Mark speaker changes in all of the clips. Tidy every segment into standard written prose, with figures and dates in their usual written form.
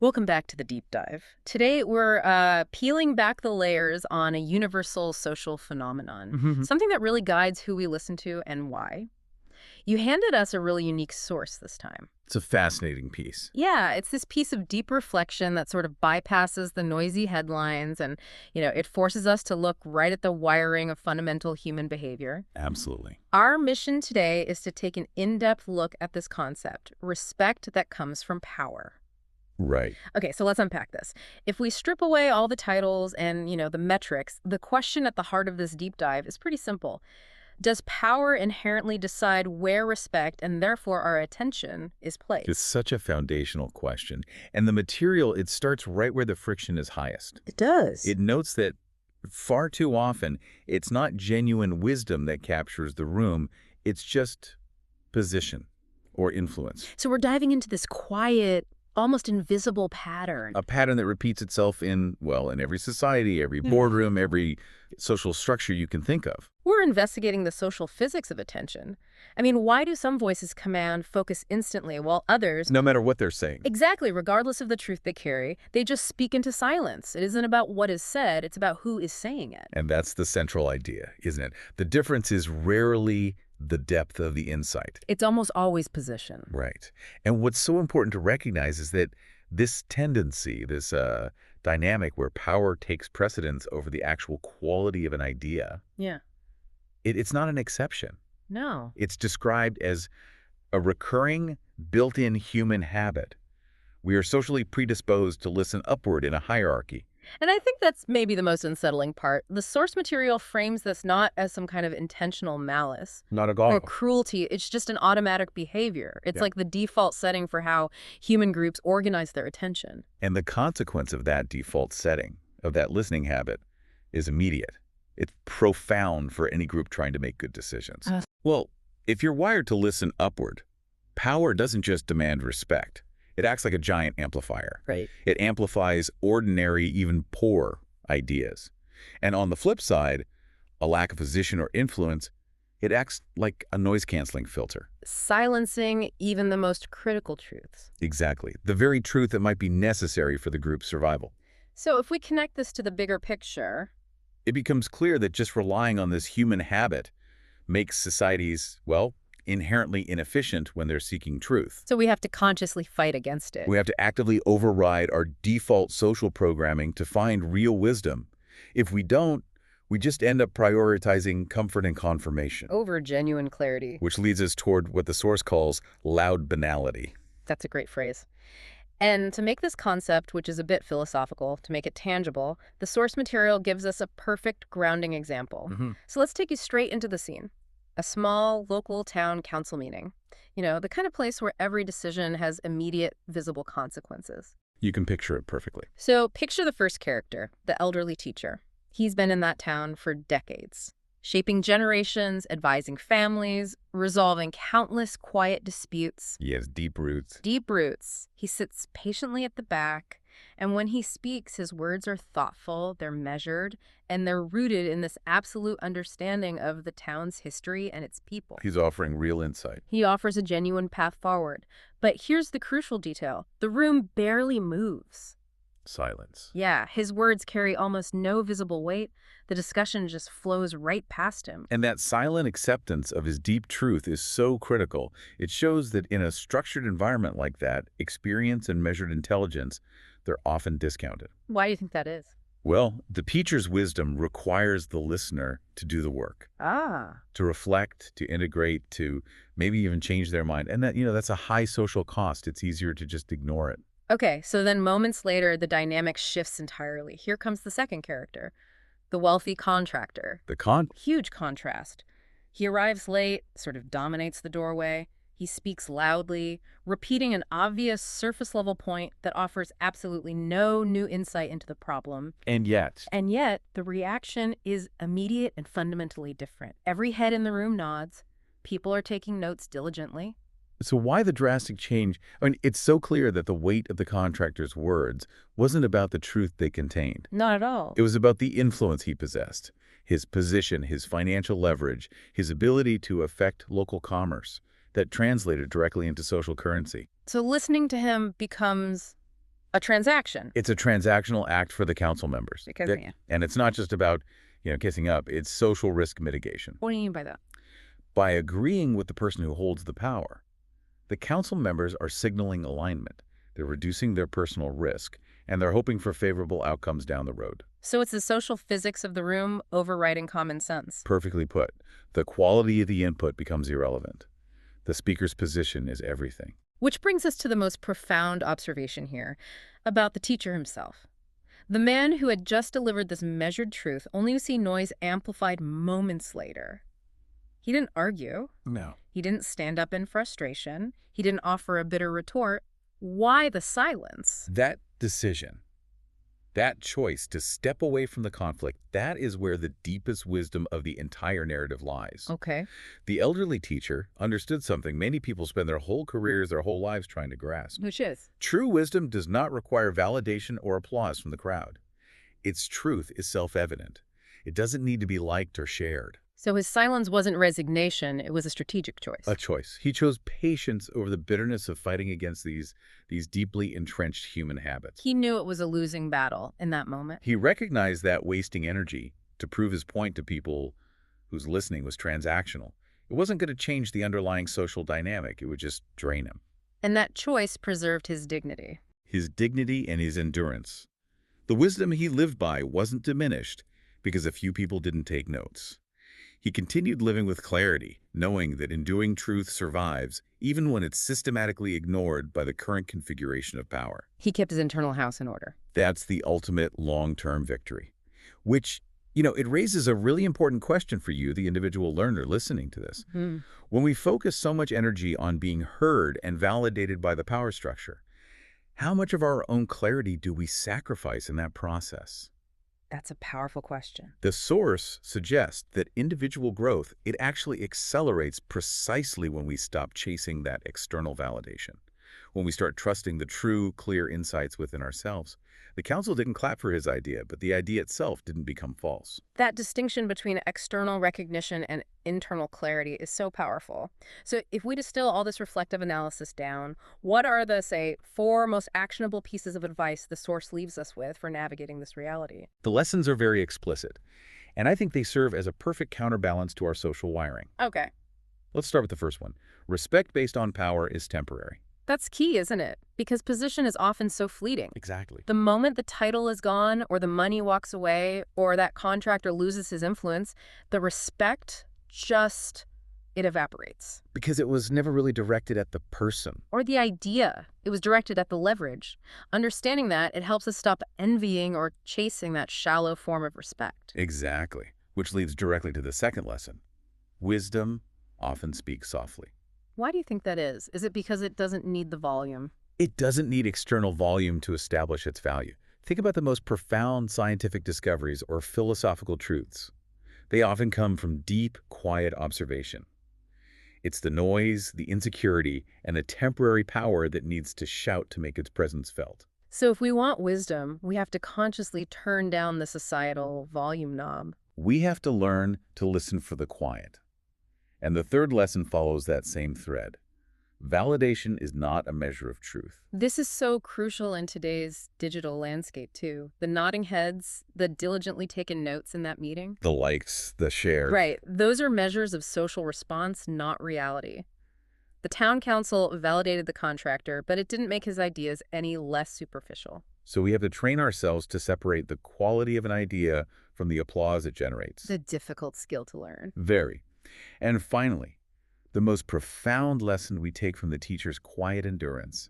Speaker 1: Welcome back to the deep dive. Today we're peeling back the layers on a universal social phenomenon,
Speaker 2: Mhm.
Speaker 1: something that really guides who we listen to and why. You handed us a really unique source this time.
Speaker 2: It's a fascinating piece.
Speaker 1: Yeah, it's this piece of deep reflection that sort of bypasses the noisy headlines and, it forces us to look right at the wiring of fundamental human behavior.
Speaker 2: Absolutely.
Speaker 1: Our mission today is to take an in-depth look at this concept, respect that comes from power.
Speaker 2: Right.
Speaker 1: Okay, so let's unpack this. If we strip away all the titles and, the metrics, the question at the heart of this deep dive is pretty simple. Does power inherently decide where respect and therefore our attention is
Speaker 2: It's
Speaker 1: placed?
Speaker 2: such a foundational question. And the material, it starts right where the friction is highest.
Speaker 1: It does.
Speaker 2: It notes that far too often, it's not genuine wisdom that captures the room, it's just position or influence.
Speaker 1: So we're diving into this quiet, almost invisible pattern.
Speaker 2: A pattern that repeats itself in every society, every boardroom, every social structure you can think of.
Speaker 1: We're investigating the social physics of attention. I mean, why do some voices command focus instantly while others,
Speaker 2: No matter what they're saying.
Speaker 1: exactly, regardless of the truth they carry, they just speak into silence? It isn't about what is said, it's about who is saying it.
Speaker 2: And that's the central idea, isn't it? The difference is rarely the depth of the insight.
Speaker 1: It's almost always position.
Speaker 2: Right. And what's so important to recognize is that this tendency, this dynamic where power takes precedence over the actual quality of an idea,
Speaker 1: Yeah.
Speaker 2: it's not an exception.
Speaker 1: No.
Speaker 2: It's described as a recurring, built-in human habit. We are socially predisposed to listen upward in a hierarchy.
Speaker 1: And I think that's maybe the most unsettling part. The source material frames this not as some kind of intentional malice
Speaker 2: Not at
Speaker 1: or cruelty. It's just an automatic behavior. It's like the default setting for how human groups organize their attention.
Speaker 2: And the consequence of that default setting, of that listening habit, is immediate. It's profound for any group trying to make good decisions. Well, if you're wired to listen upward, power doesn't just demand respect. It acts like a giant amplifier.
Speaker 1: Right.
Speaker 2: It amplifies ordinary, even poor ideas. And on the flip side, a lack of position or influence, it acts like a noise-canceling filter.
Speaker 1: Silencing even the most critical truths.
Speaker 2: Exactly. The very truth that might be necessary for the group's survival.
Speaker 1: So if we connect this to the bigger picture,
Speaker 2: It becomes clear that just relying on this human habit makes societies, inherently inefficient when they're seeking truth.
Speaker 1: so we have to consciously fight against it.
Speaker 2: We have to actively override our default social programming to find real wisdom. If we don't, we just end up prioritizing comfort and confirmation,
Speaker 1: Over genuine clarity.
Speaker 2: which leads us toward what the source calls loud banality.
Speaker 1: That's a great phrase. And to make this concept, which is a bit philosophical, to make it tangible, the source material gives us a perfect grounding example. So let's take you straight into the scene. A small local town council meeting. The kind of place where every decision has immediate, visible consequences.
Speaker 2: You can picture it perfectly.
Speaker 1: So picture the first character, the elderly teacher. He's been in that town for decades, shaping generations, advising families, resolving countless quiet disputes.
Speaker 2: He has deep roots.
Speaker 1: Deep roots. He sits patiently at the back, and when he speaks, his words are thoughtful, they're measured, and they're rooted in this absolute understanding of the town's history and its people.
Speaker 2: He's offering real insight.
Speaker 1: He offers a genuine path forward. But here's the crucial detail. The room barely moves.
Speaker 2: Silence.
Speaker 1: Yeah, his words carry almost no visible weight. The discussion just flows right past him.
Speaker 2: And that silent acceptance of his deep truth is so critical. It shows that in a structured environment like that, experience and measured intelligence, they're often discounted.
Speaker 1: Why do you think that is?
Speaker 2: Well, the teacher's wisdom requires the listener to do the work,
Speaker 1: Ah.
Speaker 2: to reflect, to integrate, to maybe even change their mind. And that's a high social cost. It's easier to just ignore it.
Speaker 1: Okay, so then moments later, the dynamic shifts entirely. Here comes the second character, the wealthy contractor. Huge contrast. He arrives late, sort of dominates the doorway. He speaks loudly, repeating an obvious surface-level point that offers absolutely no new insight into the problem.
Speaker 2: And yet,
Speaker 1: And yet, the reaction is immediate and fundamentally different. Every head in the room nods. People are taking notes diligently.
Speaker 2: so why the drastic change? I mean, it's so clear that the weight of the contractor's words wasn't about the truth they contained.
Speaker 1: Not at all.
Speaker 2: It was about the influence he possessed, his position, his financial leverage, his ability to affect local commerce that translated directly into social currency.
Speaker 1: So listening to him becomes A transaction.
Speaker 2: It's a transactional act for the council members.
Speaker 1: Because, yeah.
Speaker 2: And it's not just about, kissing up. It's social risk mitigation.
Speaker 1: What do you mean by that?
Speaker 2: By agreeing with the person who holds the power, the council members are signaling alignment. They're reducing their personal risk, and they're hoping for favorable outcomes down the road.
Speaker 1: So it's the social physics of the room overriding common sense.
Speaker 2: Perfectly put. The quality of the input becomes irrelevant. The speaker's position is everything.
Speaker 1: Which brings us to the most profound observation here about the teacher himself. The man who had just delivered this measured truth only to see noise amplified moments later. He didn't argue.
Speaker 2: No.
Speaker 1: He didn't stand up in frustration. He didn't offer a bitter retort. Why the silence?
Speaker 2: That decision, that choice to step away from the conflict, that is where the deepest wisdom of the entire narrative lies.
Speaker 1: Okay.
Speaker 2: The elderly teacher understood something many people spend their whole careers, their whole lives trying to grasp.
Speaker 1: Which is?
Speaker 2: True wisdom does not require validation or applause from the crowd. Its truth is self-evident. It doesn't need to be liked or shared.
Speaker 1: So his silence wasn't resignation, it was a strategic choice.
Speaker 2: A choice. He chose patience over the bitterness of fighting against these deeply entrenched human habits.
Speaker 1: He knew it was a losing battle in that moment.
Speaker 2: He recognized that wasting energy to prove his point to people whose listening was transactional. It wasn't going to change the underlying social dynamic. It would just drain him.
Speaker 1: And that choice preserved his dignity.
Speaker 2: His dignity and his endurance. The wisdom he lived by wasn't diminished because a few people didn't take notes. He continued living with clarity, knowing that enduring truth survives even when it's systematically ignored by the current configuration of power.
Speaker 1: He kept his internal house in order.
Speaker 2: That's the ultimate long-term victory, which, it raises a really important question for you, the individual learner listening to this.
Speaker 1: Mm-hmm.
Speaker 2: When we focus so much energy on being heard and validated by the power structure, how much of our own clarity do we sacrifice in that process?
Speaker 1: That's a powerful question.
Speaker 2: The source suggests that individual growth, it actually accelerates precisely when we stop chasing that external validation, when we start trusting the true, clear insights within ourselves. The council didn't clap for his idea, but the idea itself didn't become false.
Speaker 1: That distinction between external recognition and internal clarity is so powerful. So if we distill all this reflective analysis down, what are the, say, 4 most actionable pieces of advice the source leaves us with for navigating this reality?
Speaker 2: The lessons are very explicit, and I think they serve as a perfect counterbalance to our social wiring.
Speaker 1: Okay.
Speaker 2: Let's start with the first one. Respect based on power is temporary.
Speaker 1: That's key, isn't it? Because position is often so fleeting.
Speaker 2: Exactly.
Speaker 1: The moment the title is gone, or the money walks away, or that contractor loses his influence, the respect it evaporates.
Speaker 2: Because it was never really directed at the person.
Speaker 1: Or the idea. It was directed at the leverage. Understanding that, it helps us stop envying or chasing that shallow form of respect.
Speaker 2: Exactly. Which leads directly to the second lesson. Wisdom often speaks softly.
Speaker 1: Why do you think that is? Is it because it doesn't need the volume?
Speaker 2: It doesn't need external volume to establish its value. Think about the most profound scientific discoveries or philosophical truths. They often come from deep, quiet observation. It's the noise, the insecurity, and the temporary power that needs to shout to make its presence felt.
Speaker 1: So if we want wisdom, we have to consciously turn down the societal volume knob.
Speaker 2: We have to learn to listen for the quiet. And the third lesson follows that same thread. Validation is not a measure of truth.
Speaker 1: This is so crucial in today's digital landscape, too. The nodding heads, the diligently taken notes in that meeting.
Speaker 2: The likes, the shares.
Speaker 1: Right. Those are measures of social response, not reality. The town council validated the contractor, but it didn't make his ideas any less superficial.
Speaker 2: So we have to train ourselves to separate the quality of an idea from the applause it generates.
Speaker 1: It's a difficult skill to learn.
Speaker 2: Very. And finally, the most profound lesson we take from the teacher's quiet endurance.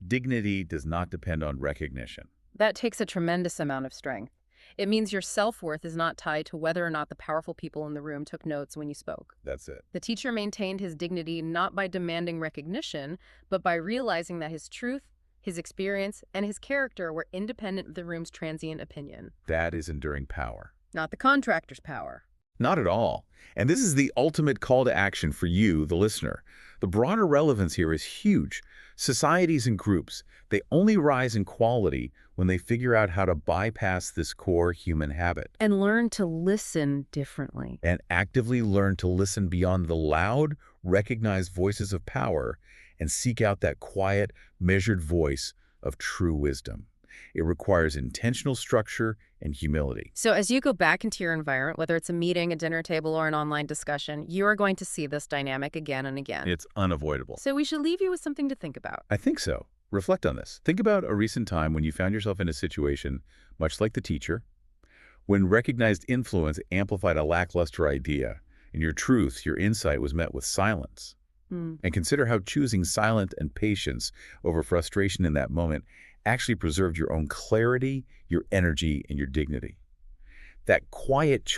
Speaker 2: Dignity does not depend on recognition.
Speaker 1: That takes a tremendous amount of strength. It means your self-worth is not tied to whether or not the powerful people in the room took notes when you spoke.
Speaker 2: That's it.
Speaker 1: The teacher maintained his dignity not by demanding recognition, but by realizing that his truth, his experience, and his character were independent of the room's transient opinion.
Speaker 2: That is enduring power.
Speaker 1: Not the contractor's power.
Speaker 2: Not at all. And this is the ultimate call to action for you, the listener. The broader relevance here is huge. Societies and groups, they only rise in quality when they figure out how to bypass this core human habit.
Speaker 1: And learn to listen differently.
Speaker 2: And actively learn to listen beyond the loud, recognized voices of power and seek out that quiet, measured voice of true wisdom. It requires intentional structure and humility.
Speaker 1: So as you go back into your environment, whether it's a meeting, a dinner table, or an online discussion, you are going to see this dynamic again and again.
Speaker 2: It's unavoidable.
Speaker 1: So we should leave you with something to think about.
Speaker 2: I think so. Reflect on this. Think about a recent time when you found yourself in a situation, much like the teacher, when recognized influence amplified a lackluster idea, and your truth, your insight was met with silence. And consider how choosing silence and patience over frustration in that moment actually preserved your own clarity, your energy, and your dignity. That quiet